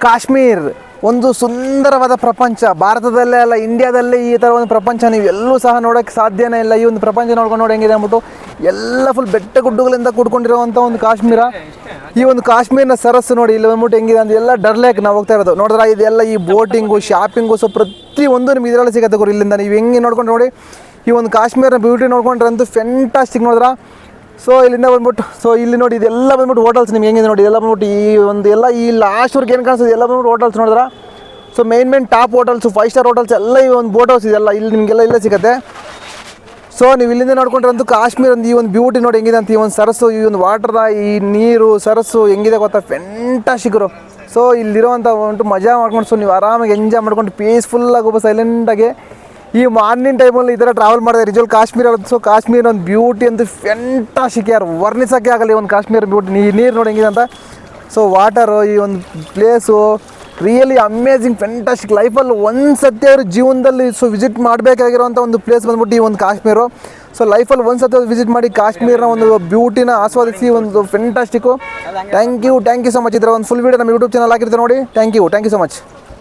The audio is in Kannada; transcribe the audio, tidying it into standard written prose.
ಕಾಶ್ಮೀರ್ ಒಂದು ಸುಂದರವಾದ ಪ್ರಪಂಚ. ಭಾರತದಲ್ಲೇ ಅಲ್ಲ, ಇಂಡಿಯಾದಲ್ಲೇ ಈ ಥರ ಒಂದು ಪ್ರಪಂಚ ನೀವು ಎಲ್ಲೂ ಸಹ ನೋಡೋಕ್ಕೆ ಸಾಧ್ಯನೇ ಇಲ್ಲ. ಈ ಒಂದು ಪ್ರಪಂಚ ನೋಡ್ಕೊಂಡು ನೋಡಿ ಹೆಂಗಿದೆ ಅಂದ್ಬಿಟ್ಟು, ಎಲ್ಲ ಫುಲ್ ಬೆಟ್ಟ ಗುಡ್ಡಗಳಿಂದ ಕೂಡ್ಕೊಂಡಿರೋವಂಥ ಒಂದು ಕಾಶ್ಮೀರ. ಈ ಒಂದು ಕಾಶ್ಮೀರ್ನ ಸರಸ್ಸು ನೋಡಿ ಇಲ್ಲಿ ಬಂದ್ಬಿಟ್ಟು ಹೆಂಗಿದೆ ಅಂತ. ಎಲ್ಲ ಡಲ್ ಲೇಕ್ ನಾವು ಹೋಗ್ತಾ ಇರೋದು ನೋಡಿದ್ರೆ, ಇದೆಲ್ಲ ಈ ಬೋಟಿಂಗು, ಶಾಪಿಂಗು, ಸೊ ಪ್ರತಿಯೊಂದು ನಿಮ್ಗೆ ಇದರಲ್ಲಿ ಸಿಗುತ್ತೆ ಗುರು. ಇಲ್ಲಿಂದ ನೀವು ಹೆಂಗೆ ನೋಡ್ಕೊಂಡು ನೋಡಿ, ಈ ಒಂದು ಕಾಶ್ಮೀರ್ನ ಬ್ಯೂಟಿ ನೋಡ್ಕೊಂಡ್ರೆ ಅಂತೂ ಫೆಂಟಾಸ್ಟಿಕ್ ನೋಡಿದ್ರ. ಸೊ ಇಲ್ಲಿಂದ ಬಂದ್ಬಿಟ್ಟು, ಸೊ ಇಲ್ಲಿ ನೋಡಿ ಇದೆಲ್ಲ ಬಂದ್ಬಿಟ್ಟು ಹೋಟೆಲ್ಸ್ ನಿಮ್ಗೆ ಹೆಂಗಿದೆ ನೋಡಿ. ಇದೆಲ್ಲ ಬಂದ್ಬಿಟ್ಟು ಈ ಒಂದು ಎಲ್ಲ ಈ ಲಾಸ್ಟ್ವರೆಗೆ ಏನು ಕಾಣಿಸ್ತದೆ ಎಲ್ಲ ಬಂದ್ಬಿಟ್ಟು ಹೋಟೆಲ್ಸ್ ನೋಡಿದ್ರ. So main top hotels, 5 star hotels ಎಲ್ಲ ಈ ಒಂದು ಬೋಟ್ ಹೌಸ್ ಇದೆಲ್ಲ ಇಲ್ಲಿ ನಿಮಗೆಲ್ಲ ಇಲ್ಲೇ ಸಿಗುತ್ತೆ. ಸೊ ನೀವು ಇಲ್ಲಿಂದ ನೋಡ್ಕೊಂಡ್ರಂತೂ ಕಾಶ್ಮೀರ ಒಂದು ಈ ಒಂದು ಬ್ಯೂಟಿ ನೋಡಿ ಹೆಂಗಿದೆ ಅಂತ. ಈ ಒಂದು ಸರಸ್ಸು, ಈ ಒಂದು ವಾಟರ್ದ ಈ ನೀರು ಸರಸ್ಸು ಹೆಂಗಿದೆ ಗೊತ್ತಾ, ಫೆಂಟಾಸ್ಟಿಕ್ರು. ಸೊ ಇಲ್ಲಿರುವಂಥ ಒಂದು ಮಜಾ ಮಾಡ್ಕೊಂಡು, ಸೊ ನೀವು ಆರಾಮಾಗಿ ಎಂಜಾಯ್ ಮಾಡ್ಕೊಂಡು ಪೀಸ್ಫುಲ್ಲಾಗಿ ಒಬ್ಬ ಸೈಲೆಂಟಾಗಿ ಈ ಮಾರ್ನಿಂಗ್ ಟೈಮಲ್ಲಿ ಈ ಥರ ಟ್ರಾವೆಲ್ ಮಾಡಿದೆ ರಿಜುವಲ್ ಕಾಶ್ಮೀರ. ಸೊ ಕಾಶ್ಮೀರ ಒಂದು ಬ್ಯೂಟಿ ಅಂತೂ ಫೆಂಟಾಸ್ಟಿಕ್, ಯಾರು ವರ್ಣಿಸೋಕ್ಕೆ ಆಗಲ್ಲ ಈ ಒಂದು ಕಾಶ್ಮೀರ ಬ್ಯೂಟಿ. ನೀರು ನೋಡಿ ಹೆಂಗಿದೆ ಅಂತ. ಸೊ ವಾಟರು, ಈ ಒಂದು ಪ್ಲೇಸು ರಿಯಲಿ ಅಮೇಝಿಂಗ್, ಫೆಂಟಾಸ್ಟಿಕ್. ಲೈಫಲ್ಲಿ ಒಂದು ಸತಿ ಅವರು ಜೀವನದಲ್ಲಿ ಸೊ ವಿಸಿಟ್ ಮಾಡಬೇಕಾಗಿರೋಂಥ ಒಂದು ಪ್ಲೇಸ್ ಬಂದ್ಬಿಟ್ಟು ಈ ಒಂದು ಕಾಶ್ಮೀರು. ಸೊ ಲೈಫಲ್ಲಿ ಒಂದು ಸತಿ ವಿಸಿಟ್ ಮಾಡಿ ಕಾಶ್ಮೀರನ ಒಂದು ಬ್ಯೂಟಿನ ಆಸ್ವಾದಿಸಿ ಒಂದು fantastic. Thank you so much. ಇದರ ಒಂದು ಫುಲ್ ವೀಡಿಯೋ ನಮ್ಮ ಯೂಟ್ಯೂಬ್ ಚಾನಲ್ ಹಾಕಿರ್ತೀವಿ ನೋಡಿ. Thank you so much.